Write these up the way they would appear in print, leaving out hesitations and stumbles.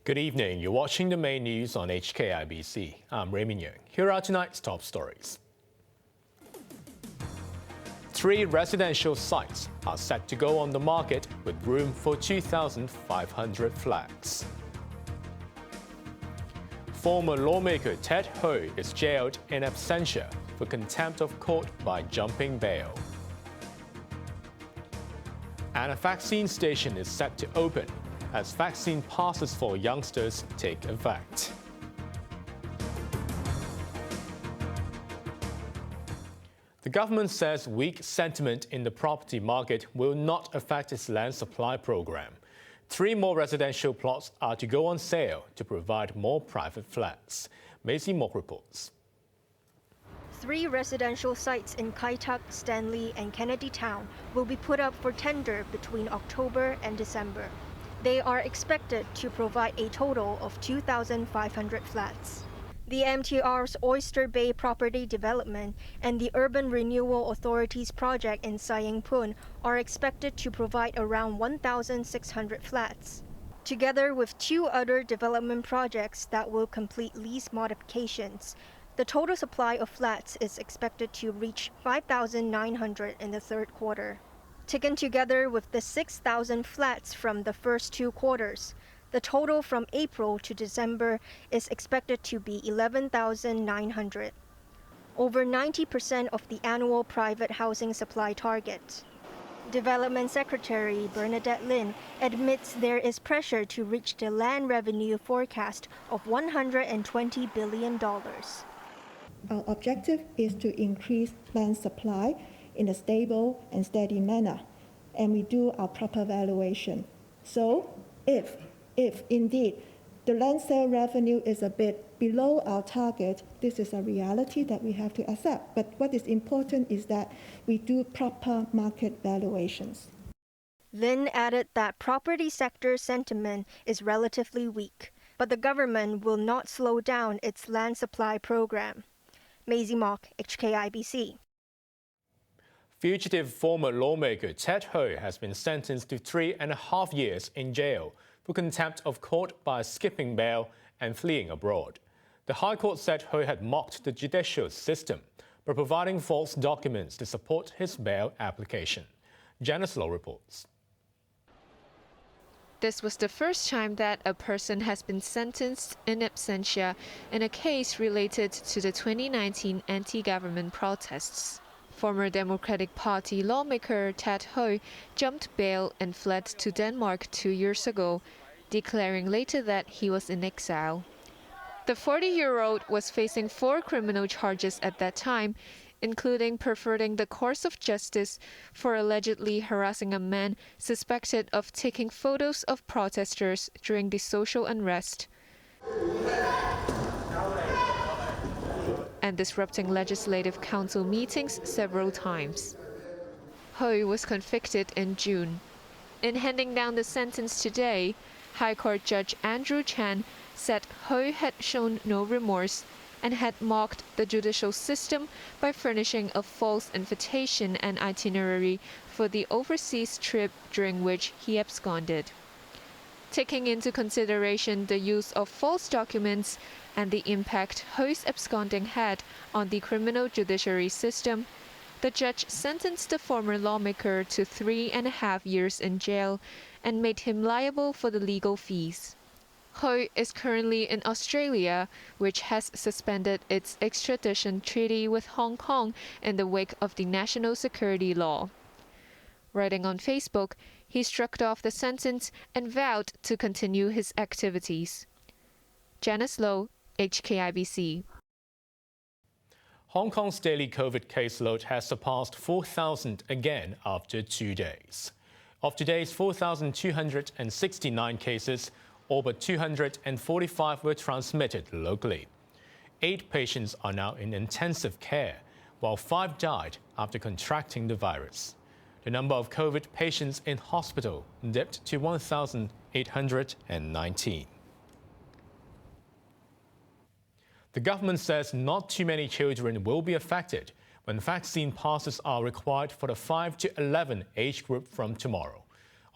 Good evening. You're watching the main news on HKIBC. I'm Raymond Yeung. Here are tonight's top stories. 3 residential sites are set to go on the market with room for 2,500 flats. Former lawmaker Ted Hui is jailed in absentia for contempt of court by jumping bail. And a vaccine station is set to open as vaccine passes for youngsters take effect. The government says weak sentiment in the property market will not affect its land supply program. 3 more residential plots are to go on sale to provide more private flats. Maisie Mock reports. 3 residential sites in Kai Tak, Stanley and Kennedy Town will be put up for tender between October and December. They are expected to provide a total of 2,500 flats. The MTR's Oyster Bay property development and the Urban Renewal Authority's project in Saying Pun are expected to provide around 1,600 flats. Together with 2 other development projects that will complete lease modifications, the total supply of flats is expected to reach 5,900 in the third quarter. Taken together with the 6,000 flats from the first 2 quarters, the total from April to December is expected to be 11,900, over 90% of the annual private housing supply target. Development Secretary Bernadette Lin admits there is pressure to reach the land revenue forecast of $120 billion. Our objective is to increase land supply in a stable and steady manner, and we do our proper valuation. So if indeed the land sale revenue is a bit below our target, this is a reality that we have to accept. But what is important is that we do proper market valuations. Lin added that property sector sentiment is relatively weak, but the government will not slow down its land supply program. Maisie Mock, HKIBC. Fugitive former lawmaker Ted Hui has been sentenced to 3.5 years in jail for contempt of court by skipping bail and fleeing abroad. The High Court said Hui had mocked the judicial system by providing false documents to support his bail application. Janice Low reports. This was the first time that a person has been sentenced in absentia in a case related to the 2019 anti-government protests. Former Democratic Party lawmaker Ted Hui jumped bail and fled to Denmark 2 years ago, declaring later that he was in exile. The 40-year-old was facing 4 criminal charges at that time, including perverting the course of justice for allegedly harassing a man suspected of taking photos of protesters during the social unrest and disrupting legislative council meetings several times. Hui was convicted in June. In handing down the sentence today, High Court Judge Andrew Chan said Hui had shown no remorse and had mocked the judicial system by furnishing a false invitation and itinerary for the overseas trip during which he absconded. Taking into consideration the use of false documents and the impact Hui's absconding had on the criminal judiciary system, the judge sentenced the former lawmaker to 3.5 years in jail and made him liable for the legal fees. Hui is currently in Australia, which has suspended its extradition treaty with Hong Kong in the wake of the national security law. Writing on Facebook, he shrugged off the sentence and vowed to continue his activities. Janice Low, HKIBC. Hong Kong's daily COVID caseload has surpassed 4,000 again after 2 days. Of today's 4,269 cases, all but 245 were transmitted locally. 8 patients are now in intensive care, while 5 died after contracting the virus. The number of COVID patients in hospital dipped to 1,819. The government says not too many children will be affected when vaccine passes are required for the 5 to 11 age group from tomorrow.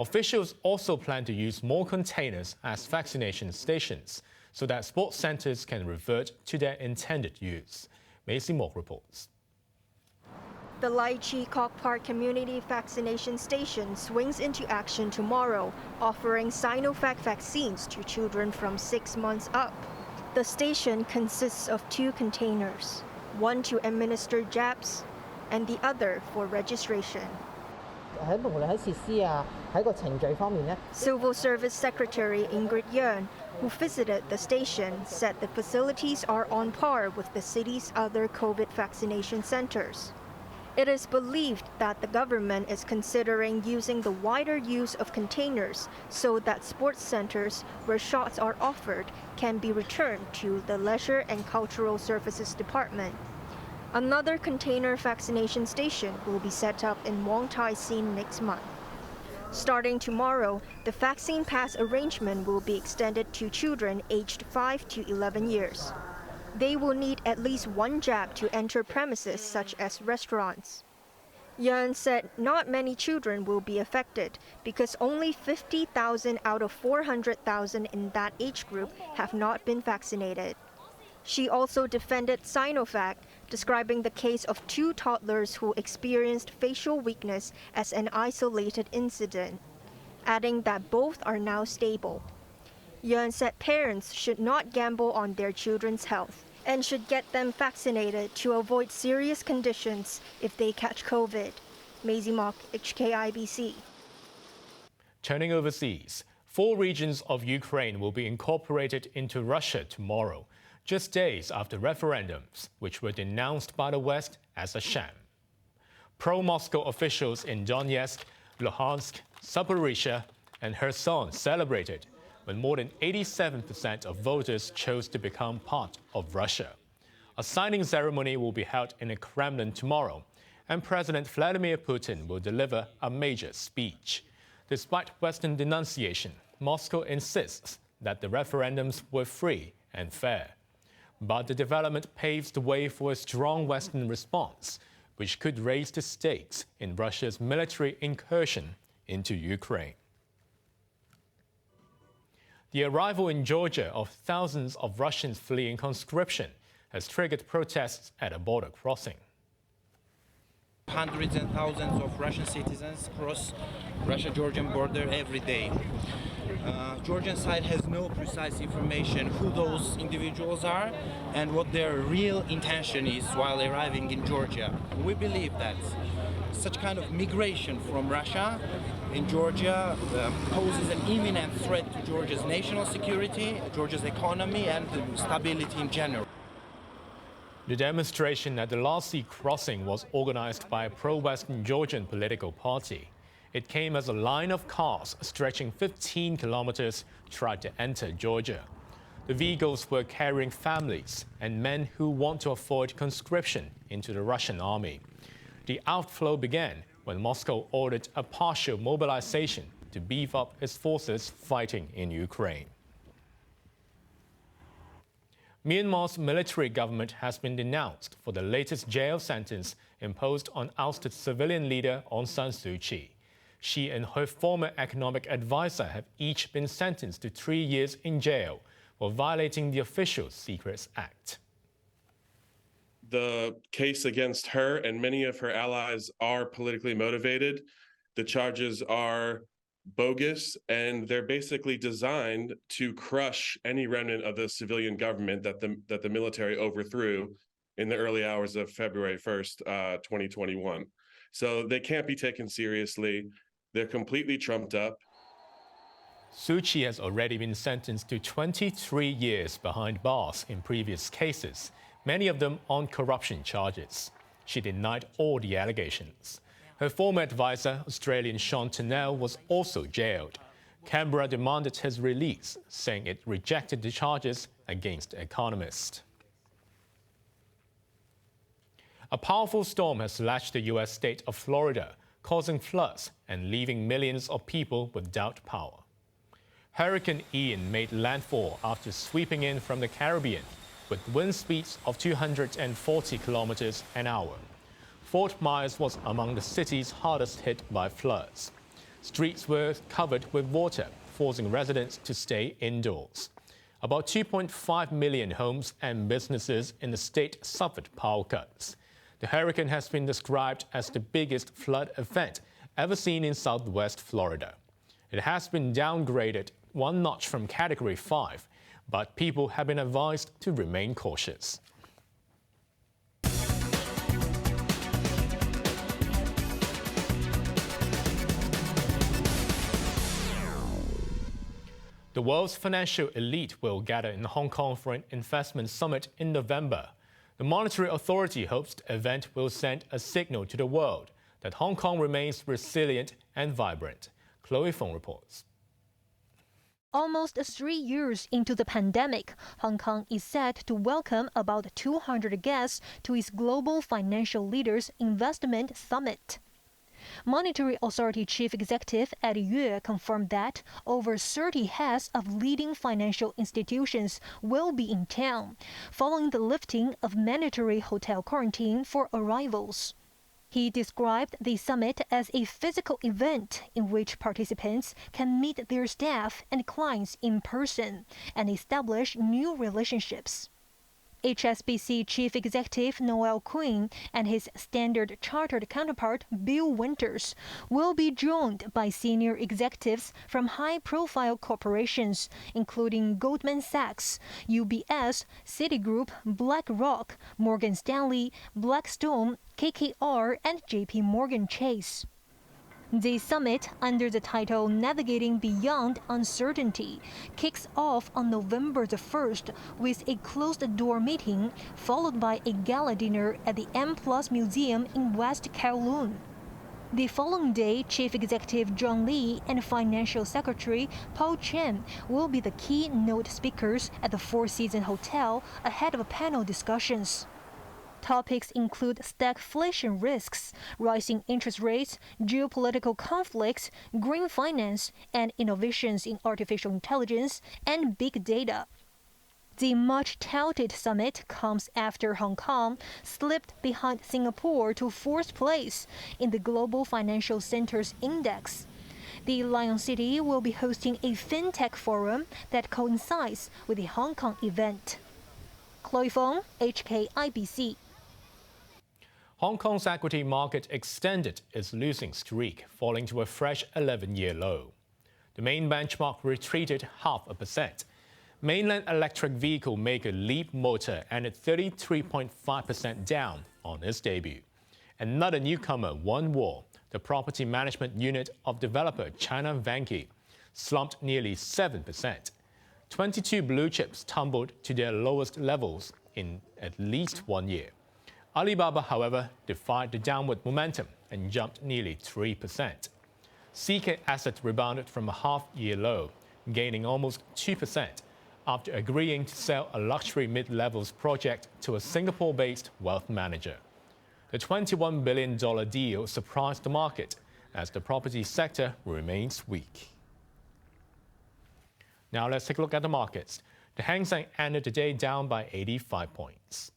Officials also plan to use more containers as vaccination stations so that sports centers can revert to their intended use. Macy Mok reports. The Lai Chi Kok Park Community Vaccination Station swings into action tomorrow, offering Sinovac vaccines to children from 6 months up. The station consists of 2 containers, one to administer jabs and the other for registration. Civil Service Secretary Ingrid Yeung, who visited the station, said the facilities are on par with the city's other COVID vaccination centers. It is believed that the government is considering using the wider use of containers so that sports centers where shots are offered can be returned to the Leisure and Cultural Services Department. Another container vaccination station will be set up in Wong Tai Sin next month. Starting tomorrow, the vaccine pass arrangement will be extended to children aged 5 to 11 years. They will need at least 1 jab to enter premises such as restaurants. Yeung said not many children will be affected because only 50,000 out of 400,000 in that age group have not been vaccinated. She also defended Sinovac, describing the case of 2 toddlers who experienced facial weakness as an isolated incident, adding that both are now stable. Yeung said parents should not gamble on their children's health and should get them vaccinated to avoid serious conditions if they catch COVID. Maisy Mok, HKIBC. Turning overseas, 4 regions of Ukraine will be incorporated into Russia tomorrow, just days after referendums, which were denounced by the West as a sham. Pro-Moscow officials in Donetsk, Luhansk, Zaporizhia, and Kherson celebrated when more than 87% of voters chose to become part of Russia. A signing ceremony will be held in the Kremlin tomorrow, and President Vladimir Putin will deliver a major speech. Despite Western denunciation, Moscow insists that the referendums were free and fair. But the development paves the way for a strong Western response, which could raise the stakes in Russia's military incursion into Ukraine. The arrival in Georgia of thousands of Russians fleeing conscription has triggered protests at a border crossing. Hundreds and thousands of Russian citizens cross Russia-Georgian border every day. Georgian side has no precise information who those individuals are and what their real intention is while arriving in Georgia. We believe that such kind of migration from Russia in Georgia poses an imminent threat to Georgia's national security, Georgia's economy, and stability in general. The demonstration at the Lassi crossing was organized by a pro-Western Georgian political party. It came as a line of cars stretching 15 kilometers tried to enter Georgia. The vehicles were carrying families and men who want to avoid conscription into the Russian army. The outflow began when Moscow ordered a partial mobilization to beef up its forces fighting in Ukraine. Myanmar's military government has been denounced for the latest jail sentence imposed on ousted civilian leader Aung San Suu Kyi. She and her former economic advisor have each been sentenced to 3 years in jail for violating the Official Secrets Act. The case against her and many of her allies are politically motivated. The charges are bogus, and they're basically designed to crush any remnant of the civilian government that the military overthrew in the early hours of February 1st, 2021. So they can't be taken seriously. They're completely trumped up. Suu Kyi has already been sentenced to 23 years behind bars in previous cases, many of them on corruption charges. She denied all the allegations. Her former advisor, Australian Sean Turnell, was also jailed. Canberra demanded his release, saying it rejected the charges against the economist. A powerful storm has lashed the U.S. state of Florida, causing floods and leaving millions of people without power. Hurricane Ian made landfall after sweeping in from the Caribbean with wind speeds of 240 kilometers an hour. Fort Myers was among the cities hardest hit by floods. Streets were covered with water, forcing residents to stay indoors. About 2.5 million homes and businesses in the state suffered power cuts. The hurricane has been described as the biggest flood event ever seen in southwest Florida. It has been downgraded one notch from Category 5, but people have been advised to remain cautious. The world's financial elite will gather in Hong Kong for an investment summit in November. The Monetary Authority hopes the event will send a signal to the world that Hong Kong remains resilient and vibrant. Chloe Fong reports. Almost 3 years into the pandemic, Hong Kong is set to welcome about 200 guests to its Global Financial Leaders Investment Summit. Monetary Authority Chief Executive Ted Hui confirmed that over 30 heads of leading financial institutions will be in town, following the lifting of mandatory hotel quarantine for arrivals. He described the summit as a physical event in which participants can meet their staff and clients in person and establish new relationships. HSBC Chief Executive Noel Quinn and his Standard Chartered counterpart Bill Winters will be joined by senior executives from high-profile corporations, including Goldman Sachs, UBS, Citigroup, BlackRock, Morgan Stanley, Blackstone, KKR, and JP Morgan Chase. The summit, under the title Navigating Beyond Uncertainty, kicks off on November the 1st with a closed-door meeting, followed by a gala dinner at the M+ Museum in West Kowloon. The following day, Chief Executive John Lee and Financial Secretary Paul Chen will be the keynote speakers at the Four Seasons Hotel ahead of panel discussions. Topics include stagflation risks, rising interest rates, geopolitical conflicts, green finance, and innovations in artificial intelligence and big data. The much-touted summit comes after Hong Kong slipped behind Singapore to 4th place in the Global Financial Centers Index. The Lion City will be hosting a fintech forum that coincides with the Hong Kong event. Chloe Fong, HKIBC. Hong Kong's equity market extended its losing streak, falling to a fresh 11-year low. The main benchmark retreated 0.5%. Mainland electric vehicle maker Leapmotor ended 33.5% down on its debut. Another newcomer, Onewo, the property management unit of developer China Vanke, slumped nearly 7%. 22 blue chips tumbled to their lowest levels in at least 1 year. Alibaba, however, defied the downward momentum and jumped nearly 3%. CK Asset rebounded from a half-year low, gaining almost 2% after agreeing to sell a luxury mid-levels project to a Singapore-based wealth manager. The $21 billion deal surprised the market as the property sector remains weak. Now let's take a look at the markets. The Hang Seng ended the day down by 85 points.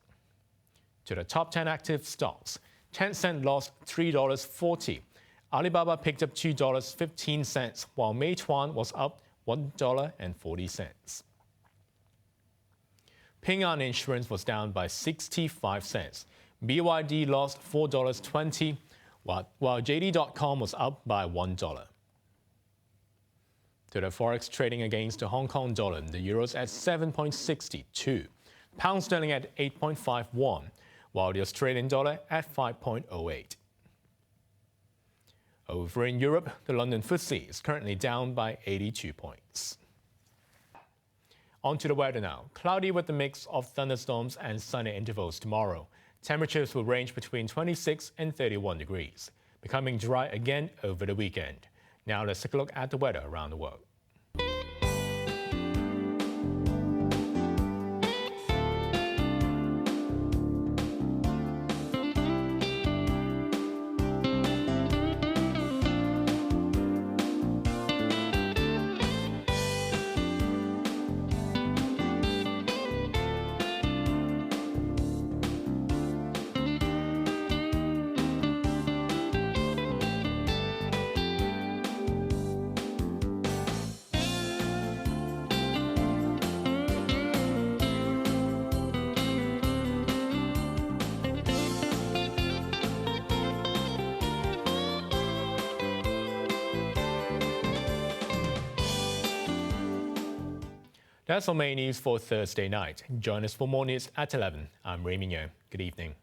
To the top 10 active stocks, Tencent lost $3.40. Alibaba picked up $2.15, while Meituan was up $1.40. Ping An Insurance was down by 65 cents. BYD lost $4.20, while JD.com was up by $1. To the forex trading against the Hong Kong dollar, the euro's at 7.62, pound sterling at 8.51, while the Australian dollar at 5.08. Over in Europe, the London FTSE is currently down by 82 points. On to the weather now. Cloudy with a mix of thunderstorms and sunny intervals tomorrow. Temperatures will range between 26 and 31 degrees, becoming dry again over the weekend. Now let's take a look at the weather around the world. That's our main news for Thursday night. Join us for more news at 11. I'm Raymond Yeung. Good evening.